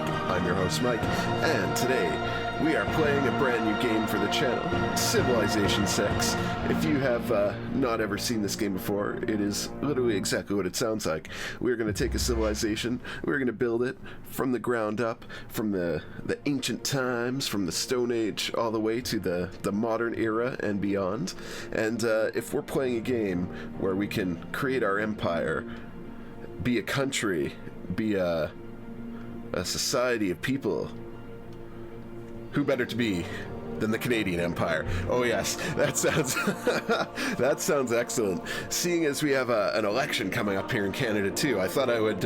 Rink. I'm your host, Mike, and today we are playing a brand new game for the channel, Civilization 6. If you have not ever seen this game before, it is literally exactly what it sounds like. We're going to take a civilization, we're going to build it from the ground up, from the ancient times, from the Stone Age, all the way to the modern era and beyond. And if we're playing a game where we can create our empire, be a country, be a society of people, who better to be than the Canadian Empire? Oh yes, that sounds that sounds excellent. Seeing as we have an election coming up here in Canada too, I thought I would,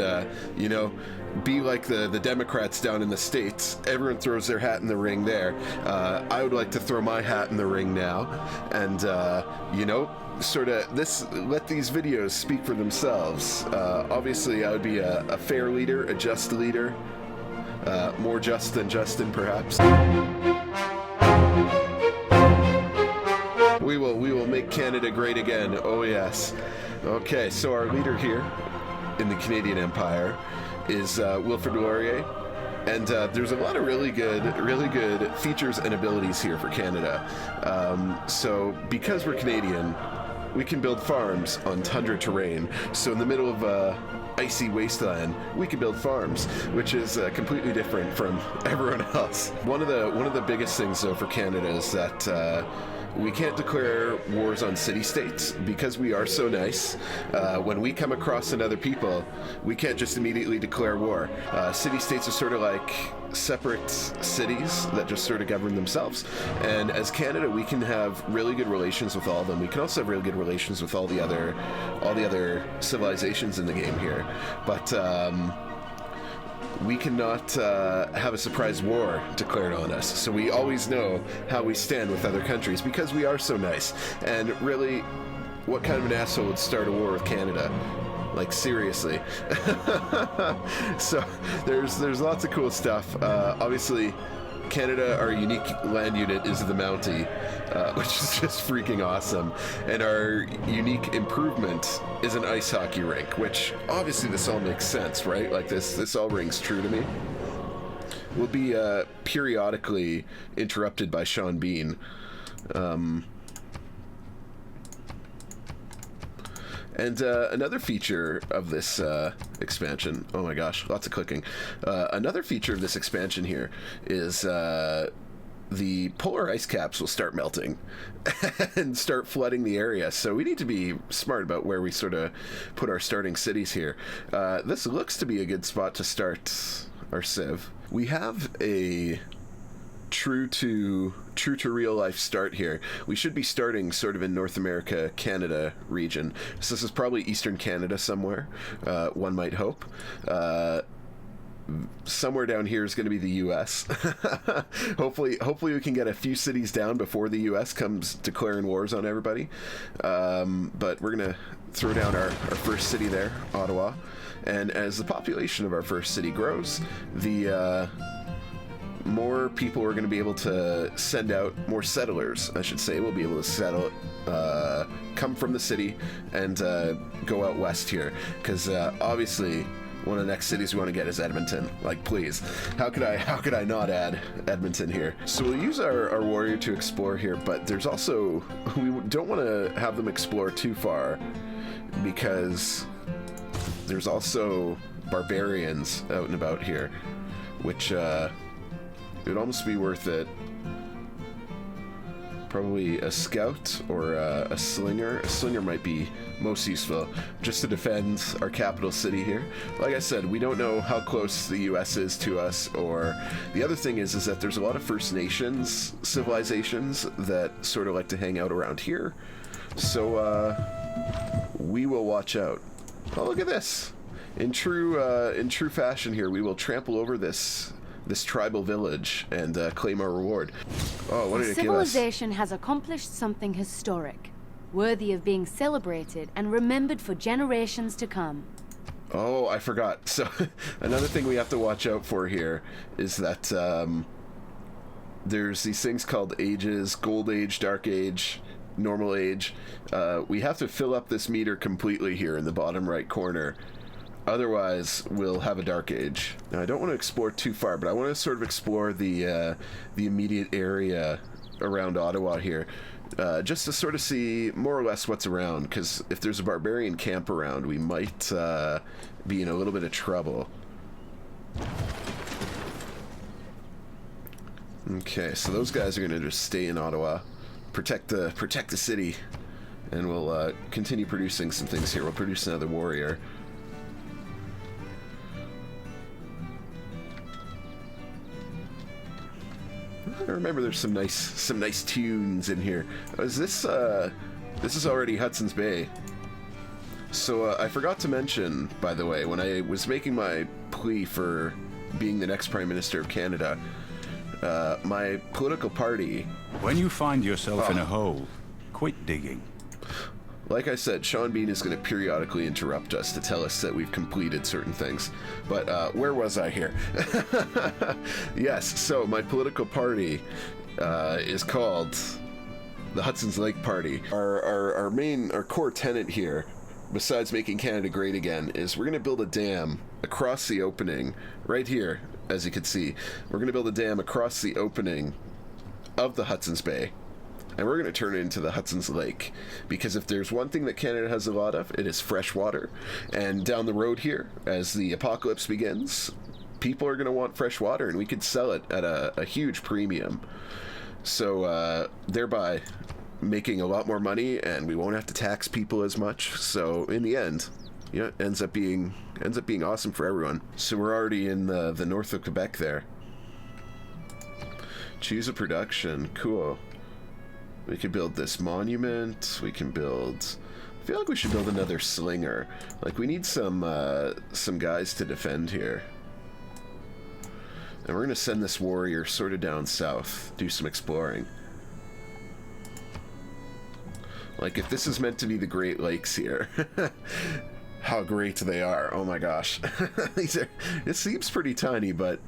be like the Democrats down in the States. Everyone throws their hat in the ring there. I would like to throw my hat in the ring now, and sort of let these videos speak for themselves. Obviously, I would be a fair leader, a just leader. More just than Justin, perhaps. We will make Canada great again. Oh yes. Okay, so our leader here in the Canadian Empire is Wilfrid Laurier, and there's a lot of really good features and abilities here for Canada. So because we're Canadian, we can build farms on tundra terrain. So in the middle of icy wasteland, we can build farms, which is completely different from everyone else. One of the biggest things though for Canada is that we can't declare wars on city-states because we are so nice. When we come across another people, we can't just immediately declare war. City-states are sort of like separate cities that just sort of govern themselves. And as Canada, we can have really good relations with all of them. We can also have really good relations with all the other civilizations in the game here. But we cannot have a surprise war declared on us. So we always know how we stand with other countries because we are so nice. And really, what kind of an asshole would start a war with Canada? Like, seriously. So there's lots of cool stuff. Obviously, Canada, our unique land unit is the Mountie, which is just freaking awesome. And our unique improvement is an ice hockey rink, which obviously this all makes sense, right? Like this all rings true to me. We'll be periodically interrupted by Sean Bean. And another feature of this expansion, oh my gosh, lots of clicking. Another feature of this expansion here is the polar ice caps will start melting and start flooding the area. So we need to be smart about where we sort of put our starting cities here. This looks to be a good spot to start our civ. We have a true to real life start here. We should be starting sort of in North America, Canada region. So this is probably Eastern Canada somewhere, one might hope. Somewhere down here is going to be the US. Hopefully we can get a few cities down before the US comes declaring wars on everybody. But we're going to throw down our first city there, Ottawa. And as the population of our first city grows, the more people are going to be able to send out, more settlers, I should say, will be able to settle, come from the city and go out west here. Because obviously, one of the next cities we want to get is Edmonton. Like, please, how could I not add Edmonton here? So we'll use our warrior to explore here, but there's also, we don't want to have them explore too far because there's also barbarians out and about here, which it would almost be worth it. Probably a scout or a slinger. A slinger might be most useful just to defend our capital city here. Like I said, we don't know how close the US is to us, or the other thing is that there's a lot of First Nations civilizations that sort of like to hang out around here. So we will watch out. Oh, look at this. In true fashion here, we will trample over this tribal village and claim our reward. Oh, what did it give us? Civilization has accomplished something historic, worthy of being celebrated and remembered for generations to come. Oh, I forgot. So another thing we have to watch out for here is that there's these things called ages: Gold Age, Dark Age, Normal Age. We have to fill up this meter completely here in the bottom right corner. Otherwise, we'll have a dark age. Now, I don't want to explore too far, but I want to sort of explore the immediate area around Ottawa here, just to sort of see more or less what's around, because if there's a barbarian camp around, we might be in a little bit of trouble. Okay, so those guys are going to just stay in Ottawa, protect the city, and we'll continue producing some things here. We'll produce another warrior. I remember there's some nice tunes in here. Is this this is already Hudsons Bay? So I forgot to mention, by the way, when I was making my plea for being the next Prime Minister of Canada, my political party... When you find yourself in a hole, quit digging. Like I said, Sean Bean is going to periodically interrupt us to tell us that we've completed certain things. But where was I here? Yes, so my political party is called the Hudson's Lake Party. Our core tenet here, besides making Canada great again, is we're going to build a dam across the opening, right here, as you can see. We're going to build a dam across the opening of the Hudson's Bay. And we're going to turn it into the Hudson's Lake, because if there's one thing that Canada has a lot of, it is fresh water. And down the road here, as the apocalypse begins, people are going to want fresh water, and we could sell it at a huge premium. So thereby making a lot more money, and we won't have to tax people as much. So in the end, you know, it ends up being awesome for everyone. So we're already in the north of Quebec there. Choose a production. Cool. We can build this monument. We can build... I feel like we should build another slinger. Like, we need some guys to defend here. And we're going to send this warrior sort of down south, do some exploring. Like, if this is meant to be the Great Lakes here, how great they are. Oh my gosh. It seems pretty tiny, but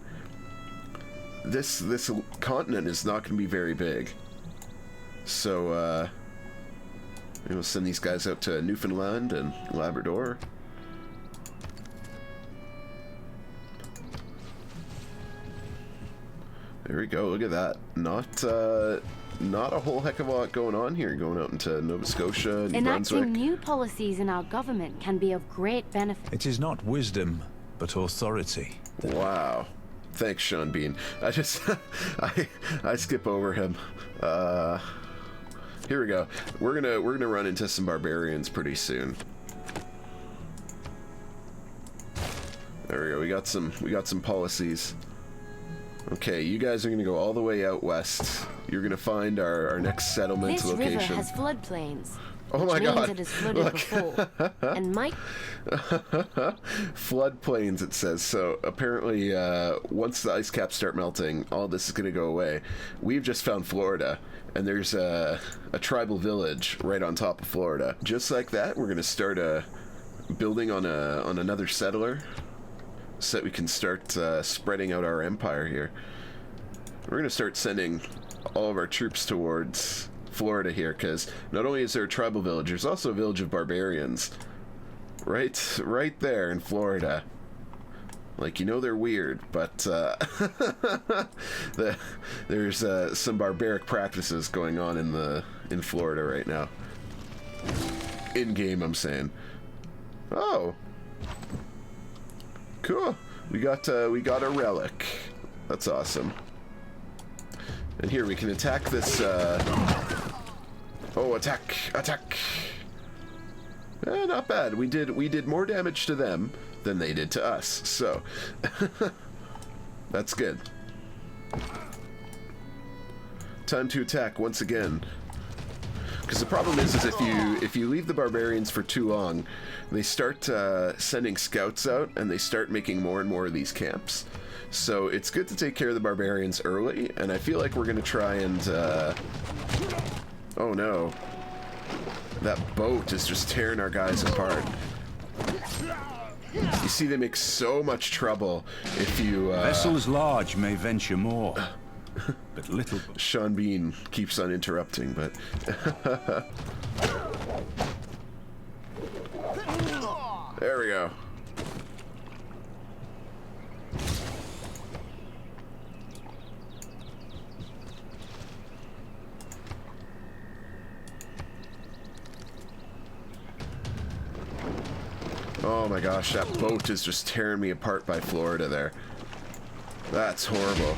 this continent is not going to be very big. So, we'll send these guys out to Newfoundland and Labrador. There we go, look at that. Not a whole heck of a lot going on here, going out into Nova Scotia and Brunswick. Enacting new policies in our government can be of great benefit. It is not wisdom, but authority. Wow. Thanks, Sean Bean. I just... I skip over him. Here we go. We're gonna run into some barbarians pretty soon. There we go. We got some policies. Okay, you guys are gonna go all the way out west. You're gonna find our next settlement location. This river has floodplains. Oh my God! It has flooded before, and might. Floodplains, it says. So apparently, once the ice caps start melting, all this is gonna go away. We've just found Florida. And there's a tribal village right on top of Florida. Just like that, we're gonna start building on another settler, so that we can start spreading out our empire here. We're gonna start sending all of our troops towards Florida here, because not only is there a tribal village, there's also a village of barbarians, right there in Florida. Like, you know, they're weird, but there's some barbaric practices going on in Florida right now. In game, I'm saying. Oh, cool. We got a relic. That's awesome. And here we can attack this. Oh, attack! Not bad. We did more damage to them than they did to us, so that's good. Time to attack once again, because the problem is if you leave the barbarians for too long, they start sending scouts out, and they start making more and more of these camps. So it's good to take care of the barbarians early, and I feel like we're gonna try and oh no, that boat is just tearing our guys apart. You see, they make so much trouble if you... Vessels large may venture more, but little... Sean Bean keeps on interrupting, but... There we go. Oh my gosh, that boat is just tearing me apart by Florida there. That's horrible.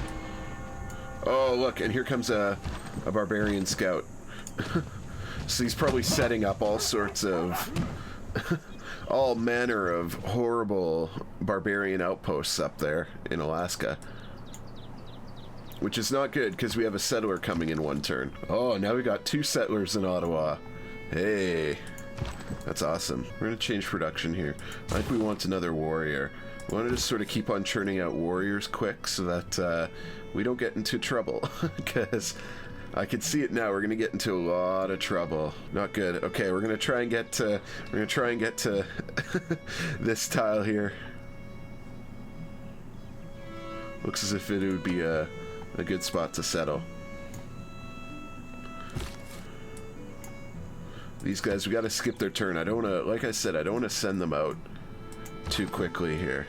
Oh, look, and here comes a barbarian scout. So he's probably setting up all sorts of... all manner of horrible barbarian outposts up there in Alaska. Which is not good, because we have a settler coming in one turn. Oh, now we got 2 settlers in Ottawa. Hey. That's awesome. We're going to change production here. I think we want another warrior. We want to just sort of keep on churning out warriors quick so that we don't get into trouble. Because I can see it now. We're going to get into a lot of trouble. Not good. Okay, we're going to try and get to... We're going to try and get to this tile here. Looks as if it would be a good spot to settle. These guys, we gotta skip their turn. I don't wanna, like I said, I don't wanna send them out too quickly here.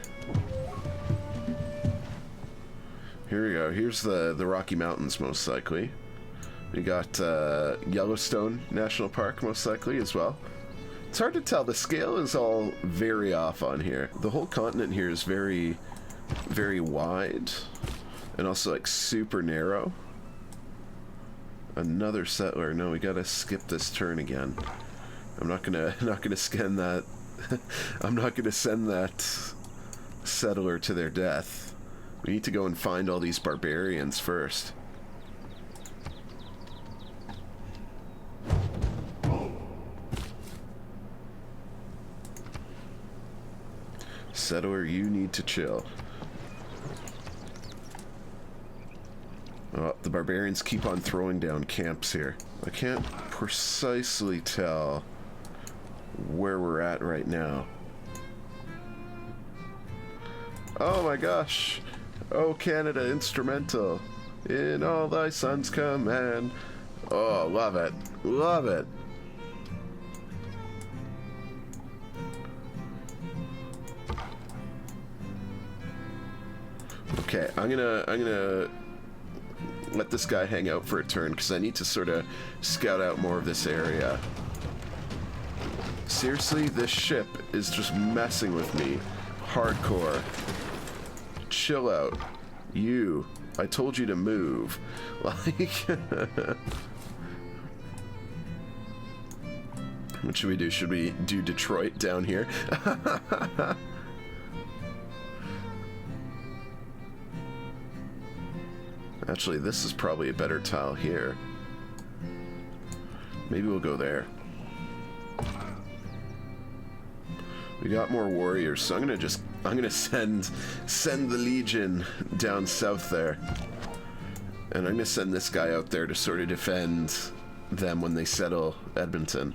Here we go. Here's the Rocky Mountains, most likely. We got Yellowstone National Park, most likely, as well. It's hard to tell. The scale is all very off on here. The whole continent here is very, very wide. And also, like, super narrow. Another settler. No, we gotta skip this turn again. I'm not gonna scan that. I'm not gonna send that settler to their death. We need to go and find all these barbarians first. Settler, you need to chill. Oh, the barbarians keep on throwing down camps here. I can't precisely tell where we're at right now. Oh my gosh! Oh, Canada, instrumental. In all thy sons' command. Oh, love it. Love it. Okay, I'm gonna let this guy hang out for a turn because I need to sort of scout out more of this area. Seriously, this ship is just messing with me. Hardcore. Chill out. You. I told you to move. Like... What should we do? Should we do Detroit down here? Actually, this is probably a better tile here. Maybe we'll go there. We got more warriors, so I'm gonna send the Legion down south there. And I'm gonna send this guy out there to sort of defend them when they settle Edmonton.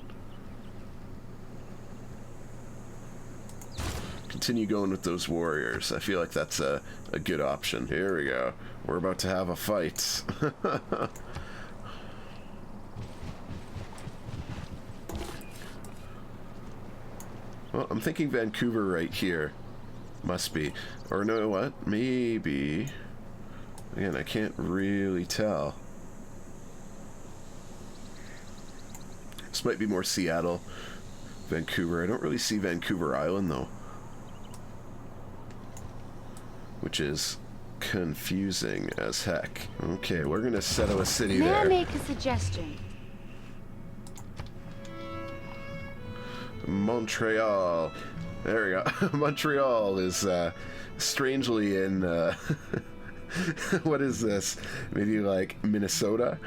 Continue going with those warriors. I feel like that's a good option. Here we go. We're about to have a fight. Well, I'm thinking Vancouver right here. Must be. Or no, what? Maybe. Again, I can't really tell. This might be more Seattle, Vancouver. I don't really see Vancouver Island, though. Which is confusing as heck. Okay, we're gonna settle a city there. May I make a suggestion? Montreal. There we go. Montreal is strangely in what is this? Maybe like Minnesota?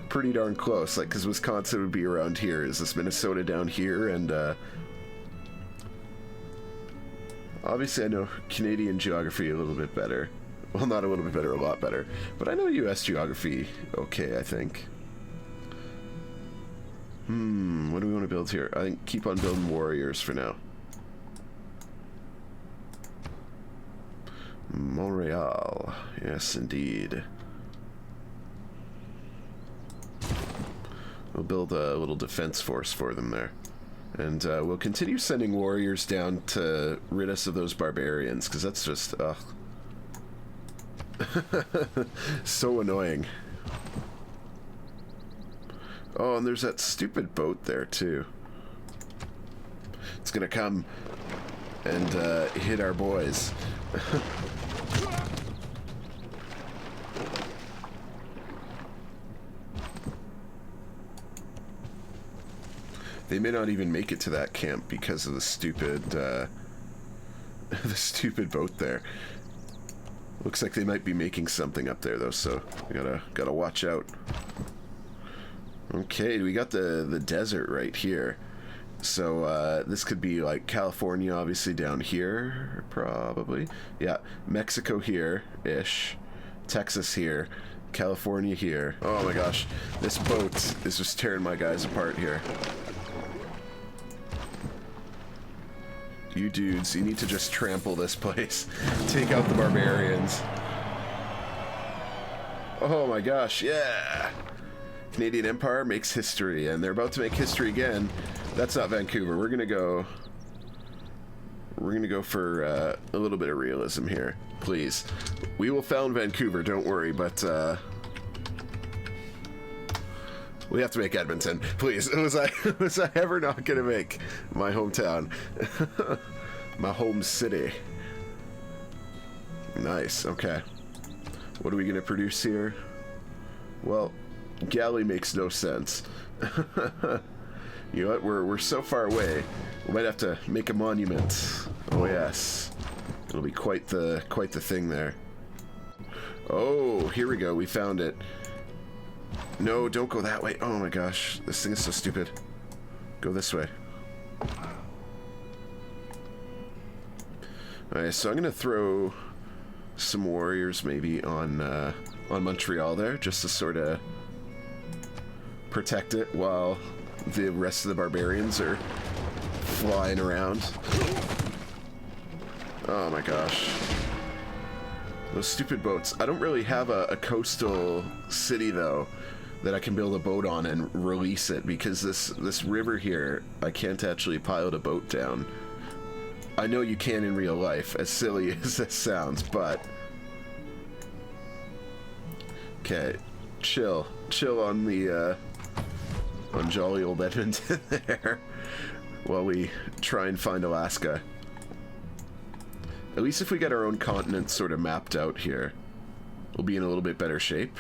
Pretty darn close, like, because Wisconsin would be around here. Is this Minnesota down here? And obviously I know Canadian geography a little bit better. Well, not a little bit better, a lot better. But I know US geography okay, I think. What do we want to build here? I think keep on building warriors for now. Montreal. Yes, indeed. We'll build a little defense force for them there. And we'll continue sending warriors down to rid us of those barbarians, because that's just, ugh. So annoying. Oh, and there's that stupid boat there, too. gonna come and hit our boys. They may not even make it to that camp because of the stupid, the stupid boat there. Looks like they might be making something up there though, so we gotta watch out. Okay, we got the desert right here. So this could be like California, obviously down here, probably. Yeah, Mexico here-ish, Texas here, California here. Oh my gosh, this boat is just tearing my guys apart here. You dudes, you need to just trample this place. Take out the barbarians. Oh my gosh, yeah! Canadian Empire makes history, and they're about to make history again. That's not Vancouver. We're gonna go for a little bit of realism here, please. We will found Vancouver, don't worry, but we have to make Edmonton, please. Was I ever not gonna make my hometown, my home city? Nice. Okay. What are we gonna produce here? Well, galley makes no sense. You know what? We're so far away. We might have to make a monument. Oh yes, it'll be quite the thing there. Oh, here we go. We found it. No, don't go that way. Oh my gosh, this thing is so stupid. Go this way. Alright, so I'm gonna throw some warriors maybe on Montreal there, just to sort of protect it while the rest of the barbarians are flying around. Oh my gosh. Those stupid boats. I don't really have a coastal city though that I can build a boat on and release it, because this river here, I can't actually pilot a boat down. I know you can in real life, as silly as that sounds, but okay, chill on the on jolly old Edmonton there while we try and find Alaska. At least if we get our own continent sort of mapped out here, we'll be in a little bit better shape.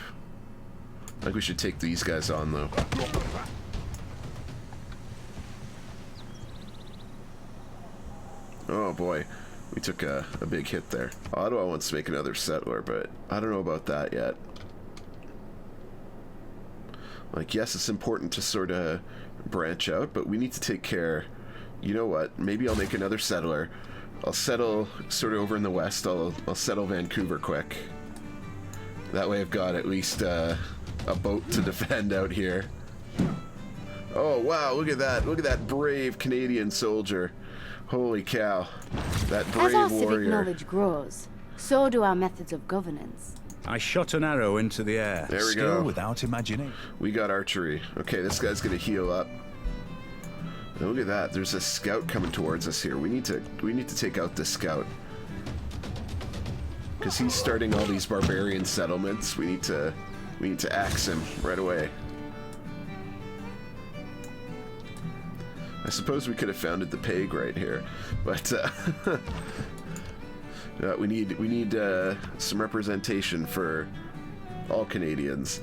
I think we should take these guys on though. Oh boy, we took a big hit there. Ottawa wants to make another settler, but I don't know about that yet. Like, yes, it's important to sort of branch out, but we need to take care. You know what? Maybe I'll make another settler. I'll settle sort of over in the west. I'll settle Vancouver quick. That way I've got at least a boat to defend out here. Oh, wow, look at that. Look at that brave Canadian soldier. Holy cow. That brave warrior. As our civic knowledge grows, so do our methods of governance. I shot an arrow into the air. There we Skill go. without imagination. We got archery. Okay, this guy's gonna heal up. And look at that. There's a scout coming towards us here. We need to take out this scout, because he's starting all these barbarian settlements. We need to axe him right away. I suppose we could have founded the Peg right here, but we need some representation for all Canadians,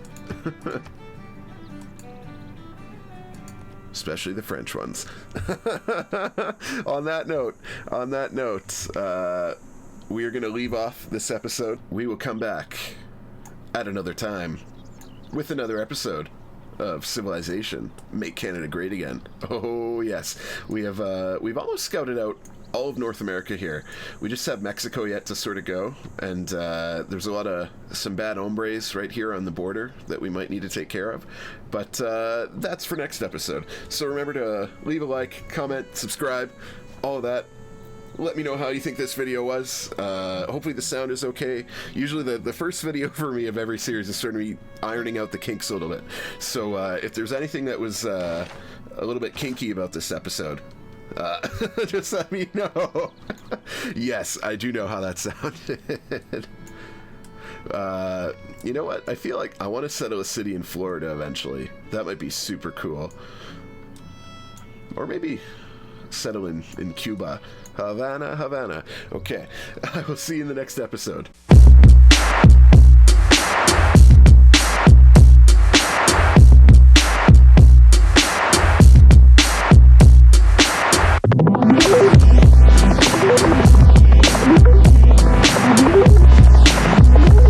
especially the French ones. On that note, we are going to leave off this episode. We will come back at another time with another episode of Civilization, Make Canada Great Again. Oh yes, we've almost scouted out all of North America here. We just have Mexico yet to sort of go, and there's some bad hombres right here on the border that we might need to take care of, but that's for next episode. So remember to leave a like, comment, subscribe, all of that. Let me know how you think this video was. Hopefully the sound is okay. Usually the first video for me of every series is sort of me ironing out the kinks a little bit. So if there's anything that was a little bit kinky about this episode, just let me know. Yes, I do know how that sounded. You know what? I feel like I want to settle a city in Florida eventually. That might be super cool. Or maybe settle in Cuba. Havana, Havana. Okay, I will see you in the next episode.